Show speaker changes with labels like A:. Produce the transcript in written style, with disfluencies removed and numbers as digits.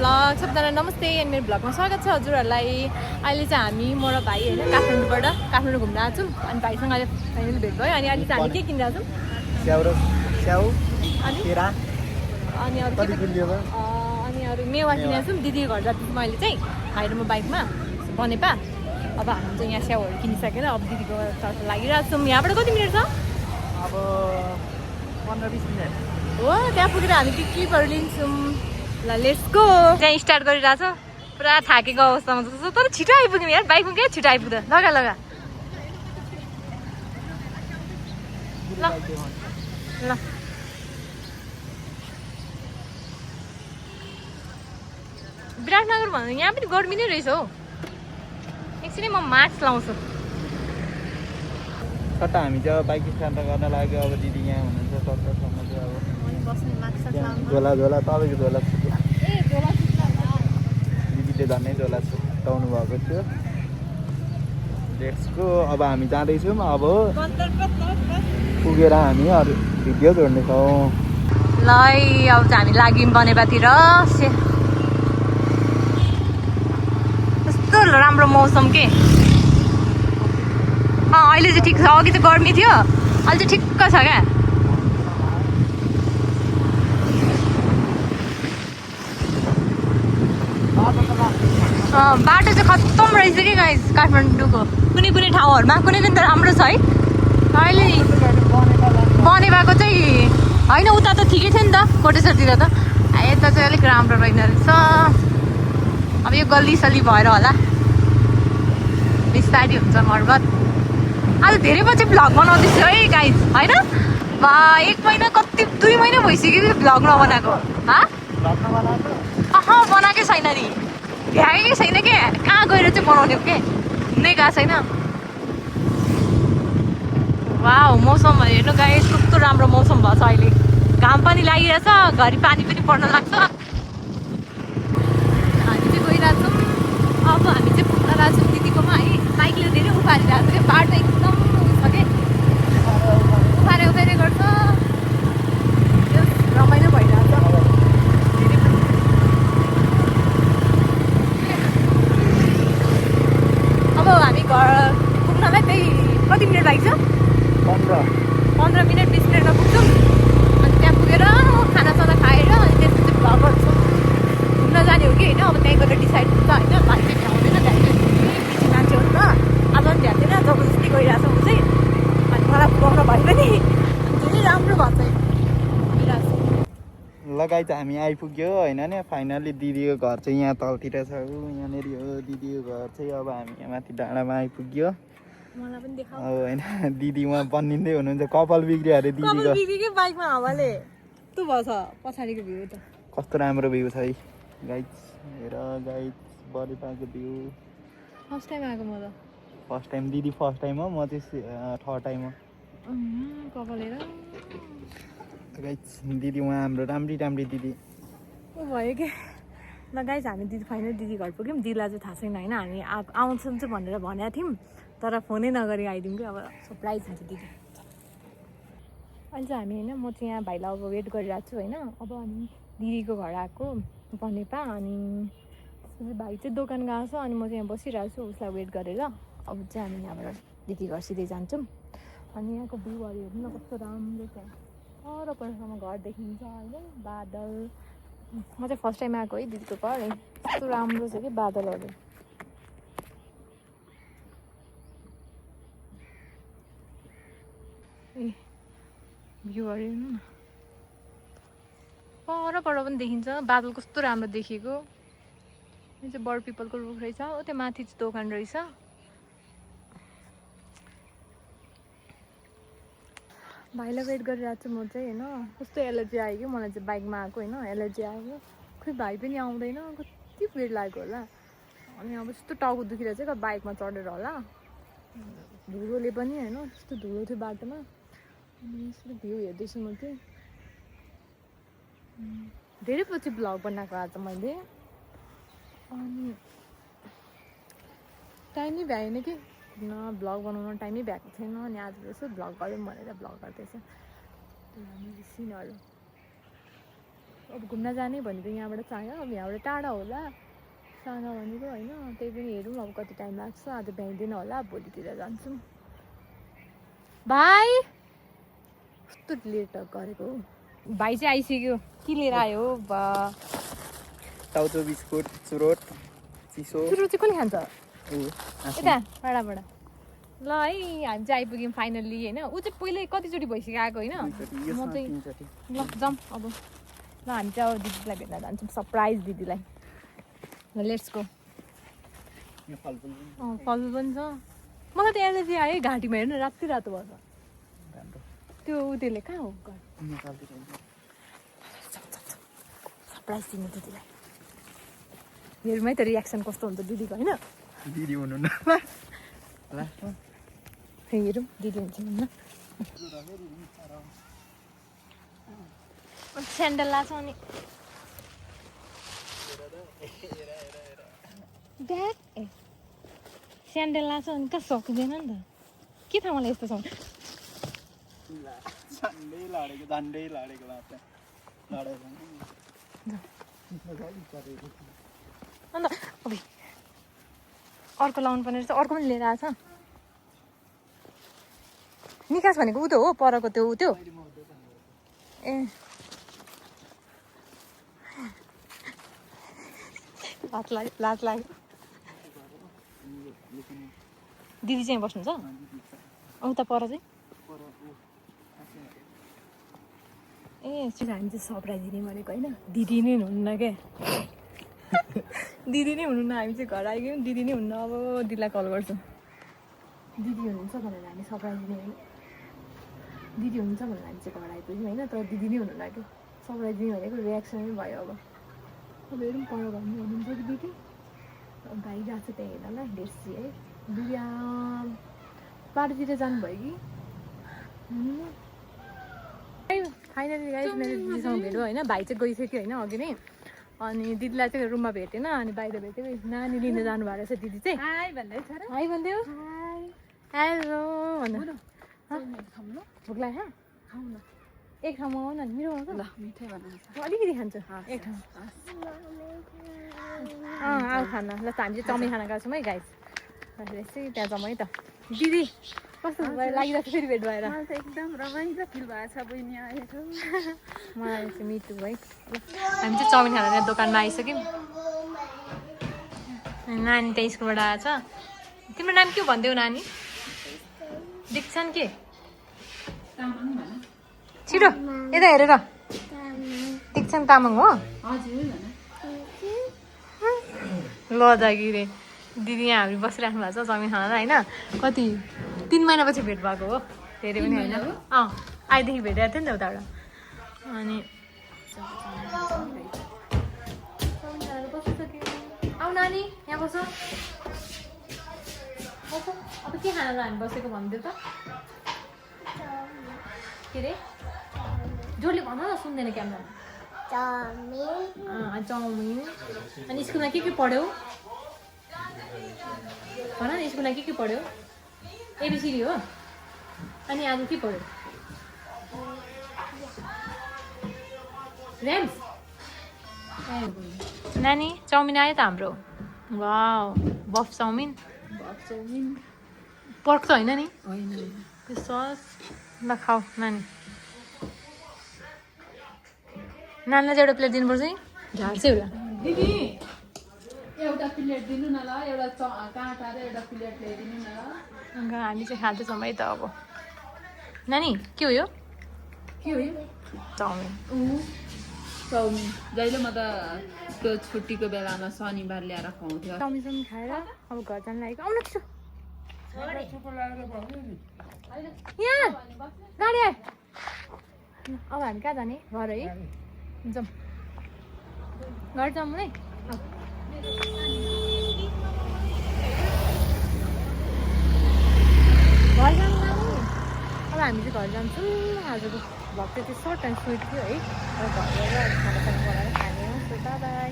A: Blog सबैजना नमस्ते अनि मेरो ब्लगमा स्वागत छ हजुरहरूलाई। अहिले चाहिँ हामी म र भाइ होइन काठमाडौँ घुम्न आएको छौँ अनि भाइसँग अहिले फाइनली भेट भयो। अनि अहिले चाहिँ हामी के किनिरहेको छौँ अनि अरू मेवा किनेको छौँ। दिदीको घर जाँदैछौँ अहिले चाहिँ भाइ र म बाइकमा बनेपा। अब हामी चाहिँ यहाँ स्याउहरू किनिसकेर अब दिदीको तर्फ लागिरहेको छौँ। यहाँबाट कति मिनट छ?
B: अब 15-20 मिनट
A: हो। त्यहाँ पुगेर हामी क्लिपहरू लिन्छौँ। ल लेट्स गो। त्यहाँ स्टार्ट गरिरहेको छ। पुरा थाकेको अवस्थामा छ तर छिटो आइपुग्यौँ यार। बाइकमा के छिटो आइपुग्दा लगा ल ल विराटनगर भन्नु यहाँ पनि गर्मी नै रहेछ हौ। एकछिन म मास्क लाउँछु।
B: सट्टा हामी चाहिँ बाइक स्ट्यान्ड गर्न लाग्यो। अब दिदी यहाँ हुनुहुन्छ सट्टासम्म चाहिँ अब झोला तपाईँको झोला छुट्यो। दिदीले झन्नै झोला छुट्याउनु भएको थियो। लेट्सको अब हामी जाँदैछौँ। अब पुगेर हामी अरू भिडियो जोड्नेछौँ।
A: ल अब चाहिँ हामी लाग्यौँ बनेपातिर। कस्तो राम्रो मौसम के। अहिले चाहिँ ठिक छ। अघि चाहिँ गर्मी थियो अहिले चाहिँ ठिक्क छ क्या। बाटो चाहिँ खत्तम रहेछ कि गाइस काठमाडौँको कुनै ठाउँहरूमा कुनै त राम्रो छ है। अहिले बनेपाको चाहिँ होइन उता त ठिकै थियो नि त कोटेश्वरतिर त। यता चाहिँ अलिक राम्रो रहेन रहेछ। अब यो गल्ली सल्ली भएर होला बिस्तारी हुन्छ मर्गत। आज धेरै पछि भ्लग बनाउँदैछु है गाइस होइन। 1 महिना कति 2 महिना भइसक्यो भ्लग नबनाएको। बनाएकै छैन नि। भ्याएकै छैन के। कहाँ गएर चाहिँ बनाउने हो के हुनै गएको छैन। वाउ मौसम हेर्नु गाइस कस्तो राम्रो मौसम भएको छ अहिले। घाम पनि लागिरहेछ घरि पानी पनि पर्न लाग्छ। हामी चाहिँ गइरहेछौँ। अब हामी चाहिँ पुग्न रहेछौँ दिदीकोमा है। बाइकले धेरै उफारिरहेको छ क्या। बाटो एकदम छ कि उफारे गर्छ। रमाइलो भइरहेछ। अब हामी घर पुग्नलाई त्यही कति मिनट लाग्छ? 15 मिनट 20 मिनटमा पुग्छौँ। अनि त्यहाँ पुगेर खानासाना खाएर अनि त्यसपछि भ्लग गर्छौँ। घुम्न जाने हो कि होइन अब त्यहीँ गएर डिसाइड हुन्छ होइन। भाइ चाहिँ भ्याउँदैन बिजी मान्छे हो नि त। आज पनि भ्याउँदैन जबरजस्ती गइरहेको छ ऊ चाहिँ। अनि मलाई पुगाउन भयो पनि धेरै राम्रो भएको चाहिँ
B: लगाइ चाहिँ हामी आइपुग्यो होइन नि। फाइनली दिदीको घर चाहिँ यहाँ तलतिर छ। यहाँनिर हो दिदीको घर चाहिँ। अब हामी यहाँ माथि डाँडामा आइपुग्यो।
A: मलाई पनि देखाऊ
B: अब होइन दिदी उहाँ बनिँदै हुनुहुन्छ। कपाल बिग्रियो अरे दिदीको।
A: बाइकमा हावाले यस्तो भयो छ पछाडिको भ्यू त
B: कस्तो राम्रो भ्यू छ है गाइस। हेर गाइस बनेपाको भ्यू।
A: फर्स्ट टाइम आएको म त।
B: फर्स्ट टाइम दिदी फर्स्ट टाइम हो। म चाहिँ थर्ड टाइम हो
A: कपाल हेर
B: गाइस। दिदी उहाँ हाम्रो राम्री दिदी
A: भयो कि। ल गाइस हामी दिदी फाइनल दिदी घर पुग्यौँ। दिदीलाई चाहिँ थाहा छैन होइन हामी आउँछौँ चाहिँ भनेर भनेको थियौँ तर फोनै नगरी आइदिउँ कि। अब सरप्राइज हुन्छ दिदी। अहिले चाहिँ हामी होइन म चाहिँ यहाँ भाइलाई अब वेट गरिरहेको छु होइन। अब हामी दिदीको घर आएको बनेपा अनि त्यसपछि भाइ चाहिँ दोकान गएको छ अनि म चाहिँ यहाँ बसिरहेको छु उसलाई वेट गरेर। अब चाहिँ हामी यहाँबाट दिदी घर सिधै जान्छौँ। अनि यहाँको भ्यूहरू हेर्नु न कस्तो राम्रो छ। पर परसम्म घर देखिन्छ होइन बादल। म चाहिँ फर्स्ट टाइम आएको है दिदीको घर है। कस्तो राम्रो छ कि बादलहरू। ए भ्यूहरू हेर्नु न पर पनि देखिन्छ बादल कस्तो राम्रो देखिएको। यो चाहिँ बड पिपलको रुख रहेछ। हो त्यो माथि चाहिँ दोकान रहेछ। भाइलाई वेट गरिरहेको छु म चाहिँ होइन। कस्तो एलर्जी आयो कि मलाई चाहिँ बाइकमा आएको होइन एलर्जी आयो। खोइ भाइ पनि आउँदैन कति भिड लागेको होला। अनि अब यस्तो टाउको दुखिरहेको छ क्या बाइकमा चढेर होला। धुलोले पनि होइन त्यस्तो धुलो थियो बाटोमा। अनि यस्तो भ्यू हेर्दैछु म चाहिँ। धेरै पछि भ्लग बनाएको आज मैले। अनि टाइमै भ्याएन कि न भ्लग बनाउन टाइमै भ्याएको छैन। अनि आज यसो भ्लग गरौँ भनेर भ्लग गर्दैछ। हामी सिनहरू अब घुम्न जाने भनेको यहाँबाट चाह्यो अब यहाँबाट टाढा होला सानो भनेको होइन त्यही पनि हेरौँ अब कति टाइम लाग्छ आज भ्याइँदैन होला भोलितिर जान्छौँ भाइ कस्तो लेट गरेको भाइ चाहिँ आइसक्यो के लिएर आयो बा
B: टाउचो बिस्कुट चुरोट चिसो
A: चुरोट चाहिँ कसले खान्छ
B: ऊ
A: यता टाढाबाट ल है हामी चाहिँ आइपुग्यौँ फाइनल्ली होइन ऊ चाहिँ पहिल्यै कतिचोटि भइसक्यो आएको होइन म चाहिँ ल जाऊँ अब ल हामी चाहिँ अब दिदीलाई भेट्न जान्छौँ सरप्राइज दिदीलाई ल लेट्स गो फलफुल पनि छ मलाई त एलर्जी आयो है घाँटीमा हेर्नु रातो रातो भएछ त्यो त्यसले कहाँ हो सरप्राइज दिनु दिदीलाई हेरौँ है त रियाक्सन कस्तो हुन्छ दिदीको होइन
B: दिदी हुनुहुन्न
A: हेरौँ दिदी हुन्छ न स्यान्डल लाग्छ अनि ब्याग ए स्यान्डल लाग्छ अनि कहाँ सकिँदैन नि त के थाहा मलाई यस्तो छ
B: झन्डै लडेको
A: अन्त अब अर्को लाउनु पर्ने रहेछ अर्को पनि लिएर आएको छ निकास भनेको ऊ त हो परको त्यो ऊ त्यो ए लाज लाग्यो दिदी चाहिँ बस्नुहुन्छ उता पर चाहिँ ए हामी चाहिँ सरप्राइज दिने भनेको होइन दिदी नै हुनुहुन्न क्या दिदी नै हुनुहुन्न हामी चाहिँ घर आइगयौँ दिदी नै हुन्न अब दिदीलाई कल गर्छौँ दिदी हुनुहुन्छ भनेर हामी सरप्राइज दिने होइन दिदी हुनुहुन्छ भनेर हामी चाहिँ घर आइपुग्यौँ होइन तर दिदी नै हुनुहुन्न क्या सरप्राइज दिने भनेको रियाक्सनै भयो अब हेरौँ पर भन्नु हुनुहुन्छ कि दिदी भाइ गएको छ त्यहाँ हेर्नलाई डेर्सी है दिदी पार्टीतिर जानुभयो कि फाइनली गाइस मेरो दिदीसँग भेट्यो होइन भाइ चाहिँ गइसक्यो होइन अघि नै अनि दिदीलाई चाहिँ रुममा भेटेन अनि बाहिर भेट्यो नानी लिन जानुभएको रहेछ दिदी चाहिँ हाई भन्दै हो हेलो भन्नु भोक लाग्यो एक ठाउँमा आउनु न मिठो आउँछ ल मिठै बनाउँछ अलिकति खान्छु एक ठाउँ आऊ खान ल त हामी चाहिँ चाउमिन खाना गएको छौँ है गाइस यसै त्यहाँ जाउँ है त दिदी कस्तो लागिरहेको छ फेरि भेट भएर
C: एकदम रमाइलो फिल भएको छ बहिनी आएको
A: मलाई चाहिँ मिठो है हामी चाहिँ चाउमिन खाना यहाँ दोकानमा आइसक्यौँ नानी त्यहाँ स्कुलबाट आएछ तिम्रो नाम के भनिदेऊ नानी दीक्षान के छिटो यता हेरेर दीक्षान तामाङ हो ल जागिरे दिदी यहाँ हामी बसिराख्नु भएको छ चाउमिन खानालाई होइन कति 3 महिनापछि भेट भएको हो धेरै पनि होइन आइदेखि भेटेको थियो नि त उताबाट अनि आऊ नानी यहाँ बस अब के खाना हामी बसेको भनिदियो त के अरे जोडले भन न सुन्दैन क्यामेरामा चाउमिन अनि स्कुलमा के पढ्यौ भन न स्कुलमा के पढ्यौ एबिसिडी हो अनि आज के पढ्यौ ऱ्याम्स नानी चाउमिन आयो त हाम्रो वाउ बफ चाउमिन पर्क त होइन नि त्यो सस ल खाऊ नानी नानीलाई चाहिँ एउटा प्लेट दिनुपर्छ है झार्छ एउटा
C: दिदी एउटा प्लेट दिनु न ल एउटा काँटा र एउटा प्लेट ल्याइदिनु न ल
A: हामी चाहिँ खाँदैछौँ है त अब नानी के हो यो चाउमिन
C: चाउमिन जहिले म त त्यो छुट्टीको बेलामा शनिबार ल्याएर खुवाउँथ्यो
A: चाउमिन खाएर अब घर जान लागेको आउनु छिटो यहाँ गाडी आयो अब हामी कहाँ जाने घर है जाउँ घर जाउँ है घर जानु नानी अब हामी चाहिँ घर जान्छौँ आजको भक्त चाहिँ सर्ट एन्ड स्विट थियो है अब घर गएर खाना बनाएर खाने हो बाई